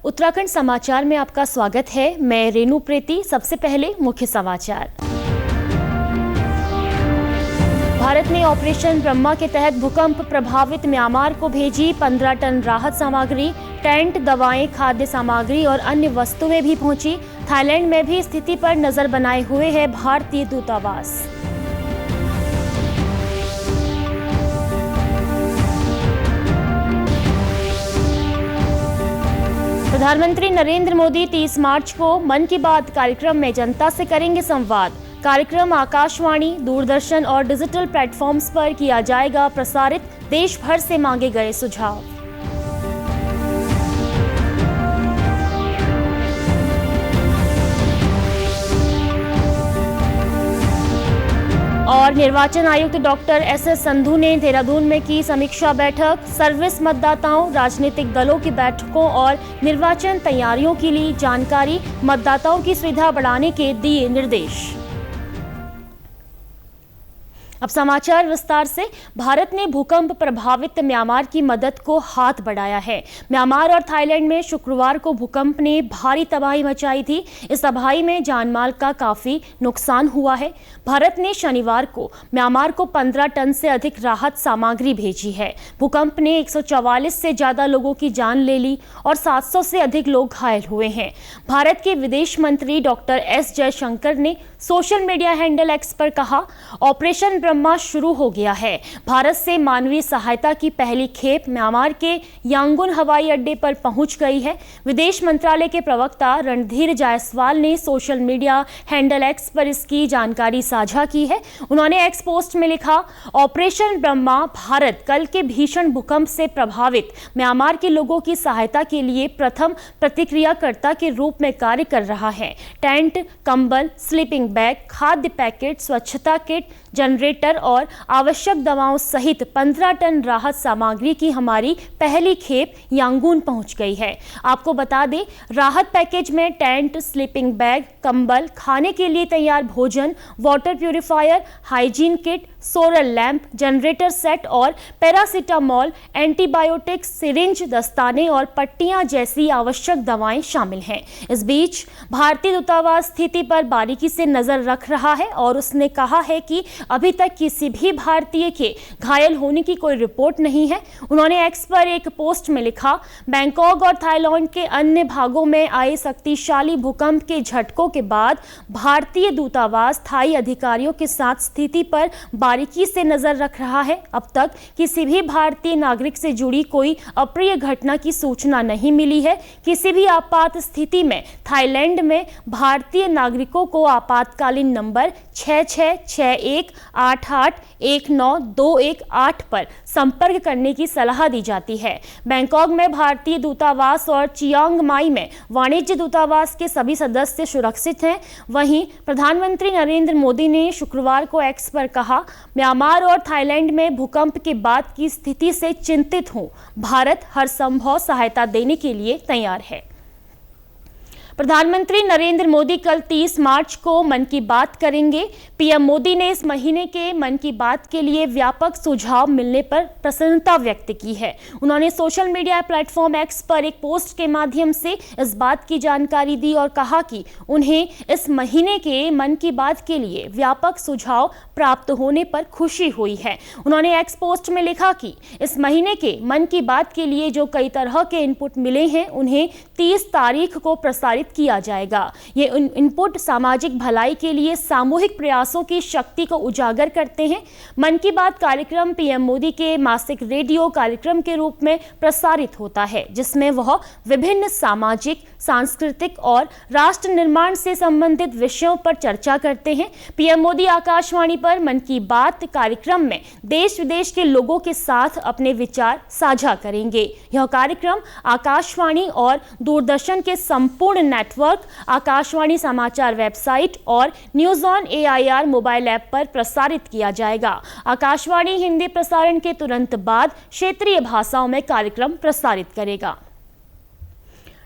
उत्तराखंड समाचार में आपका स्वागत है। मैं रेणु प्रीति। सबसे पहले मुख्य समाचार। भारत ने ऑपरेशन ब्रह्मा के तहत भूकंप प्रभावित म्यांमार को भेजी 15 टन राहत सामग्री। टेंट, दवाएं, खाद्य सामग्री और अन्य वस्तुएं भी पहुंची। थाईलैंड में भी स्थिति पर नजर बनाए हुए है भारतीय दूतावास। प्रधानमंत्री नरेंद्र मोदी 30 मार्च को मन की बात कार्यक्रम में जनता से करेंगे संवाद। कार्यक्रम आकाशवाणी, दूरदर्शन और डिजिटल प्लेटफॉर्म्स पर किया जाएगा प्रसारित। देश भर से मांगे गए सुझाव। और निर्वाचन आयुक्त डॉक्टर एस.एस. संधू ने देहरादून में की समीक्षा बैठक। सर्विस मतदाताओं, राजनीतिक दलों की बैठकों और निर्वाचन तैयारियों के लिए जानकारी, मतदाताओं की सुविधा बढ़ाने के दिए निर्देश। अब समाचार विस्तार से। भारत ने भूकंप प्रभावित म्यांमार की मदद को हाथ बढ़ाया है। म्यांमार और थाईलैंड में शुक्रवार को भूकंप ने भारी तबाही मचाई थी। इस तबाही में जानमाल का काफी नुकसान हुआ है। भारत ने शनिवार को म्यांमार को 15 टन से अधिक राहत सामग्री भेजी है। भूकंप ने 144 से ज्यादा लोगों की जान ले ली और 700 से अधिक लोग घायल हुए हैं। भारत के विदेश मंत्री डॉक्टर एस जयशंकर ने सोशल मीडिया हैंडल एक्स पर कहा, ऑपरेशन ब्रह्मा शुरू हो गया है। भारत से मानवीय सहायता की पहली खेप म्यांमार के यांगून हवाई अड्डे पर पहुंच गई है। विदेश मंत्रालय के प्रवक्ता रणधीर जायसवाल ने सोशल मीडिया हैंडल एक्स पर इसकी जानकारी साझा की है। उन्होंने एक्स पोस्ट में लिखा, ऑपरेशन ब्रह्मा भारत कल के भीषण भूकंप से प्रभावित म्यांमार के लोगों की सहायता के लिए प्रथम प्रतिक्रियाकर्ता के रूप में कार्य कर रहा है। टेंट, कंबल, स्लीपिंग बैग, खाद्य पैकेट, स्वच्छता किट, जनरेटर और आवश्यक दवाओं सहित 15 टन राहत सामग्री की हमारी पहली खेप यांगून पहुंच गई है। आपको बता दें, राहत पैकेज में टेंट, स्लीपिंग बैग, कंबल, खाने के लिए तैयार भोजन, water purifier, hygiene kit, solar lamp, generator set और पैरासीटामोल, एंटीबायोटिक्स, सिरिंज, दस्ताने और पट्टियां जैसी आवश्यक दवाएं शामिल हैं। इस बीच भारतीय दूतावास स्थिति पर बारीकी से नजर रख रहा है और उसने कहा है कि अभी तक किसी भी भारतीय के घायल होने की कोई रिपोर्ट नहीं है। उन्होंने एक्स पर एक पोस्ट में लिखा, बैंकॉक और थाईलैंड के अन्य भागों में आए शक्तिशाली भूकंप के झटकों के बाद भारतीय दूतावास थाई अधिकारियों के साथ स्थिति पर बारीकी से नजर रख रहा है। अब तक किसी भी भारतीय नागरिक से जुड़ी कोई अप्रिय घटना की सूचना नहीं मिली है। किसी भी आपात स्थिति में थाईलैंड में भारतीय नागरिकों को आपातकालीन नंबर 6661881928 पर संपर्क करने की सलाह दी जाती है। बैंकॉक में भारतीय दूतावास और चियांग माई में वाणिज्य दूतावास के सभी सदस्य सुरक्षित हैं। वहीं प्रधानमंत्री नरेंद्र मोदी ने शुक्रवार को एक्स पर कहा, म्यांमार और थाईलैंड में भूकंप के बाद की स्थिति से चिंतित हूं। भारत हर संभव सहायता देने के लिए तैयार है। प्रधानमंत्री नरेंद्र मोदी कल 30 मार्च को मन की बात करेंगे। पीएम मोदी ने इस महीने के मन की बात के लिए व्यापक सुझाव मिलने पर प्रसन्नता व्यक्त की है। उन्होंने सोशल मीडिया प्लेटफॉर्म एक्स पर एक पोस्ट के माध्यम से इस बात की जानकारी दी और कहा कि उन्हें इस महीने के मन की बात के लिए व्यापक सुझाव प्राप्त होने पर खुशी हुई है। उन्होंने एक्स पोस्ट में लिखा कि इस महीने के मन की बात के लिए जो कई तरह के इनपुट मिले हैं, उन्हें 30 तारीख को प्रसारित किया जाएगा। ये इनपुट सामाजिक भलाई के लिए सामूहिक प्रयासों की शक्ति को उजागर करते हैं। मन की बात कार्यक्रम पीएम मोदी के मासिक रेडियो कार्यक्रम के रूप में प्रसारित होता है, जिसमें वह विभिन्न सामाजिक, सांस्कृतिक और राष्ट्र निर्माण से संबंधित विषयों पर चर्चा करते हैं। पीएम मोदी आकाशवाणी पर मन की बात कार्यक्रम में देश विदेश के लोगों के साथ अपने विचार साझा करेंगे। यह कार्यक्रम आकाशवाणी और दूरदर्शन के संपूर्ण नेटवर्क, आकाशवाणी समाचार वेबसाइट और news on AIR mobile app पर प्रसारित किया जाएगा। आकाशवाणी हिंदी प्रसारण के तुरंत बाद क्षेत्रीय भाषाओं में कार्यक्रम प्रसारित करेगा।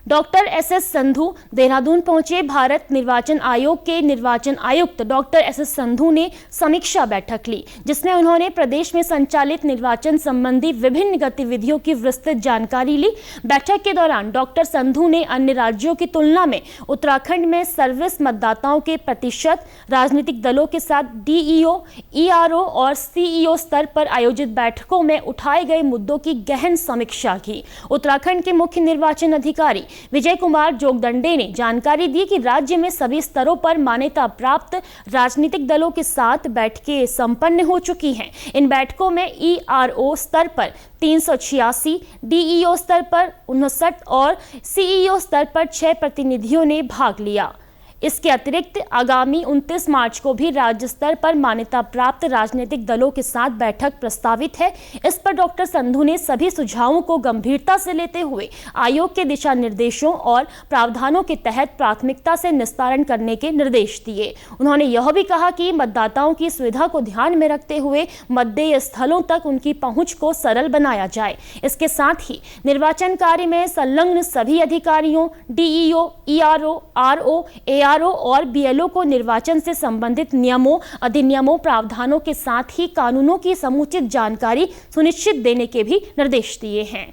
डॉक्टर एस संधू देहरादून पहुंचे। भारत निर्वाचन आयोग के निर्वाचन आयुक्त डॉक्टर एस संधू ने समीक्षा बैठक ली, जिसमें उन्होंने प्रदेश में संचालित निर्वाचन संबंधी विभिन्न गतिविधियों की विस्तृत जानकारी ली। बैठक के दौरान डॉक्टर संधू ने अन्य राज्यों की तुलना में उत्तराखंड में सर्विस मतदाताओं के प्रतिशत, राजनीतिक दलों के साथ डीईओ, ईआरओ और सीईओ स्तर पर आयोजित बैठकों में उठाए गए मुद्दों की गहन समीक्षा की। उत्तराखंड के मुख्य निर्वाचन अधिकारी विजय कुमार जोगदंडे ने जानकारी दी कि राज्य में सभी स्तरों पर मान्यता प्राप्त राजनीतिक दलों के साथ बैठकें संपन्न हो चुकी हैं। इन बैठकों में ईआरओ स्तर पर 386, डीईओ स्तर पर 59 और सीईओ स्तर पर 6 प्रतिनिधियों ने भाग लिया। इसके अतिरिक्त आगामी 29 मार्च को भी राज्य स्तर पर मान्यता प्राप्त राजनीतिक दलों के साथ बैठक प्रस्तावित है। इस पर डॉक्टर संधू ने सभी सुझावों को गंभीरता से लेते हुए आयोग के दिशा निर्देशों और प्रावधानों के तहत प्राथमिकता से निस्तारण करने के निर्देश दिए। उन्होंने यह भी कहा कि मतदाताओं की सुविधा को ध्यान में रखते हुए मतदेय स्थलों तक उनकी पहुंच को सरल बनाया जाए। इसके साथ ही निर्वाचन कार्य में संलग्न सभी अधिकारियों, डीईओ, ईआरओ, आरओ, एआरओ और बीएलओ को निर्वाचन से संबंधित नियमों, अधिनियमों, प्रावधानों के साथ ही कानूनों की समुचित जानकारी सुनिश्चित देने के भी निर्देश दिए हैं।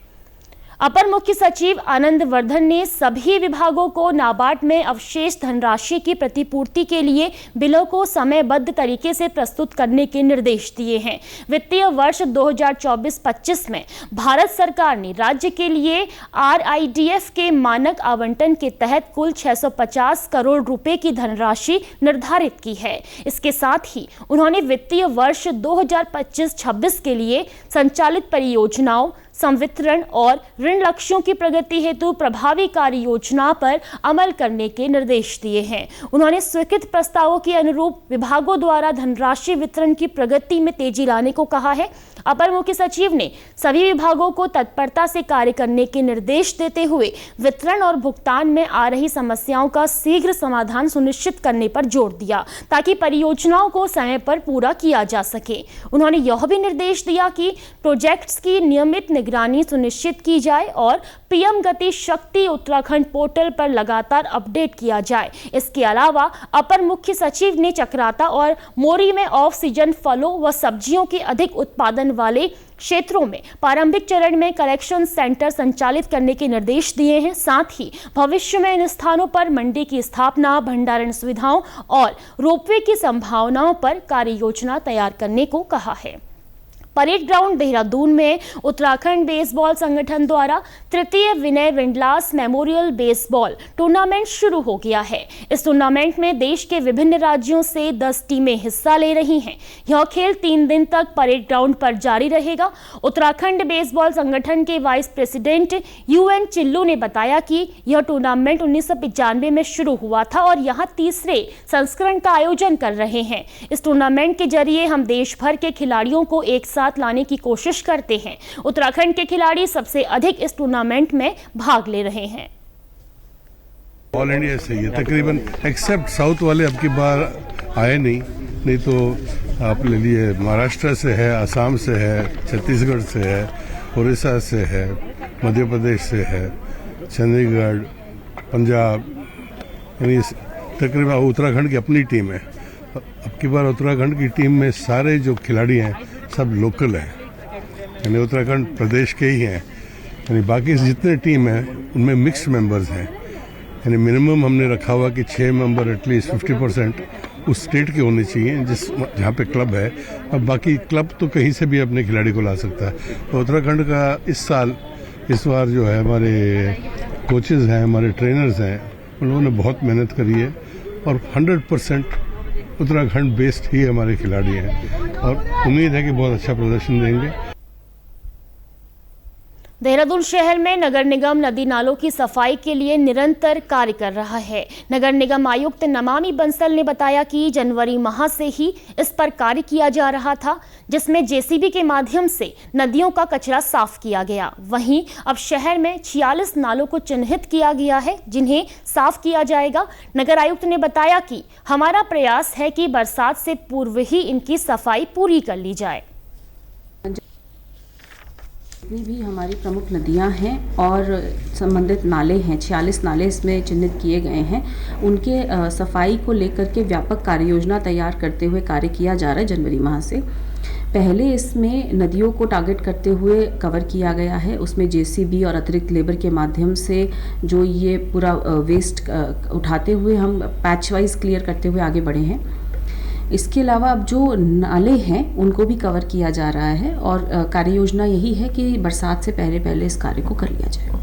अपर मुख्य सचिव आनंद वर्धन ने सभी विभागों को नाबार्ड में अवशेष धनराशि की प्रतिपूर्ति के लिए बिलों को समयबद्ध तरीके से प्रस्तुत करने के निर्देश दिए हैं। वित्तीय वर्ष 2024-25 में भारत सरकार ने राज्य के लिए आरआईडीएफ के मानक आवंटन के तहत कुल 650 करोड़ रुपए की धनराशि निर्धारित की है। इसके साथ ही उन्होंने वित्तीय वर्ष 2025-26 के लिए संचालित परियोजनाओं, संवितरण और ऋण लक्ष्यों की प्रगति हेतु प्रभावी कार्य योजना पर अमल करने के निर्देश दिए हैं। उन्होंने स्वीकृत प्रस्तावों के अनुरूप विभागों द्वारा धनराशि वितरण की प्रगति में तेजी लाने को कहा है। अपर मुख्य सचिव ने सभी विभागों को तत्परता से कार्य करने के निर्देश देते हुए वितरण और भुगतान में आ रही समस्याओं का शीघ्र समाधान सुनिश्चित करने पर जोर दिया, ताकि परियोजनाओं को समय पर पूरा किया जा सके। उन्होंने यह भी निर्देश दिया कि प्रोजेक्ट्स की नियमित निगरानी सुनिश्चित की जाए और पीएम गति शक्ति उत्तराखंड पोर्टल पर लगातार अपडेट किया जाए। इसके अलावा अपर मुख्य सचिव ने चक्राता और मोरी में ऑफ सीजन फलों व सब्जियों के अधिक उत्पादन वाले क्षेत्रों में प्रारंभिक चरण में कलेक्शन सेंटर संचालित करने के निर्देश दिए हैं। साथ ही भविष्य में इन स्थानों पर मंडी की स्थापना, भंडारण सुविधाओं और रोपवे की संभावनाओं पर कार्य योजना तैयार करने को कहा है। परेड ग्राउंड देहरादून में उत्तराखंड बेसबॉल संगठन द्वारा तृतीय विनय विंडलास मेमोरियल बेसबॉल टूर्नामेंट शुरू हो गया है। इस टूर्नामेंट में देश के विभिन्न राज्यों से 10 टीमें हिस्सा ले रही हैं। यह खेल 3 दिन तक परेड ग्राउंड पर जारी रहेगा। उत्तराखंड बेसबॉल संगठन के वाइस प्रेसिडेंट यूएन चिल्लू ने बताया कि यह टूर्नामेंट 1995 में शुरू हुआ था और यहाँ तीसरे संस्करण का आयोजन कर रहे हैं। इस टूर्नामेंट के जरिए हम देश भर के खिलाड़ियों को एक साथ लाने की कोशिश करते हैं। उत्तराखंड के खिलाड़ी सबसे अधिक इस टूर्नामेंट में भाग ले रहे हैं। ऑल इंडिया से ये तकरीबन एक्सेप्ट साउथ वाले अब की बार आए नहीं तो आप ले लिए महाराष्ट्र से है, असम से है, छत्तीसगढ़ से है, उड़ीसा से है, मध्य प्रदेश से है, चंडीगढ़, पंजाब, यानी तकरीबन उत्तराखंड की अपनी टीम है। अब की बार उत्तराखंड की टीम में सारे जो खिलाड़ी हैं सब लोकल हैं, यानी उत्तराखंड प्रदेश के ही हैं। यानी बाकी जितने टीम हैं उनमें मिक्स्ड मेंबर्स हैं। यानी मिनिमम हमने रखा हुआ कि 6 मेंबर एटलीस्ट 50% उस स्टेट के होने चाहिए जहाँ पे क्लब है। अब बाकी क्लब तो कहीं से भी अपने खिलाड़ी को ला सकता है। तो उत्तराखंड का इस बार जो है हमारे कोचेज़ हैं, हमारे ट्रेनर्स हैं, उन लोगों ने बहुत मेहनत करी है और 100% उत्तराखंड बेस्ड ही हमारे खिलाड़ी हैं और उम्मीद है कि बहुत अच्छा प्रदर्शन देंगे। देहरादून शहर में नगर निगम नदी नालों की सफाई के लिए निरंतर कार्य कर रहा है। नगर निगम आयुक्त नमामि बंसल ने बताया कि जनवरी माह से ही इस पर कार्य किया जा रहा था, जिसमें जेसीबी के माध्यम से नदियों का कचरा साफ किया गया। वहीं अब शहर में 46 नालों को चिन्हित किया गया है, जिन्हें साफ किया जाएगा। नगर आयुक्त ने बताया कि हमारा प्रयास है कि बरसात से पूर्व ही इनकी सफाई पूरी कर ली जाए। जितनी भी हमारी प्रमुख नदियां हैं और संबंधित नाले हैं, 46 नाले इसमें चिन्हित किए गए हैं, उनके सफाई को लेकर के व्यापक कार्य योजना तैयार करते हुए कार्य किया जा रहा है। जनवरी माह से पहले इसमें नदियों को टारगेट करते हुए कवर किया गया है। उसमें जेसीबी और अतिरिक्त लेबर के माध्यम से जो ये पूरा वेस्ट उठाते हुए हम पैच वाइज क्लियर करते हुए आगे बढ़े हैं। इसके अलावा अब जो नाले हैं उनको भी कवर किया जा रहा है और कार्य योजना यही है कि बरसात से पहले पहले इस कार्य को कर लिया जाए।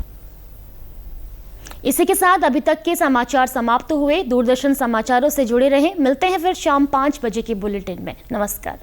इसी के साथ अभी तक के समाचार समाप्त हुए। दूरदर्शन समाचारों से जुड़े रहें। मिलते हैं फिर शाम 5 बजे के बुलेटिन में। नमस्कार।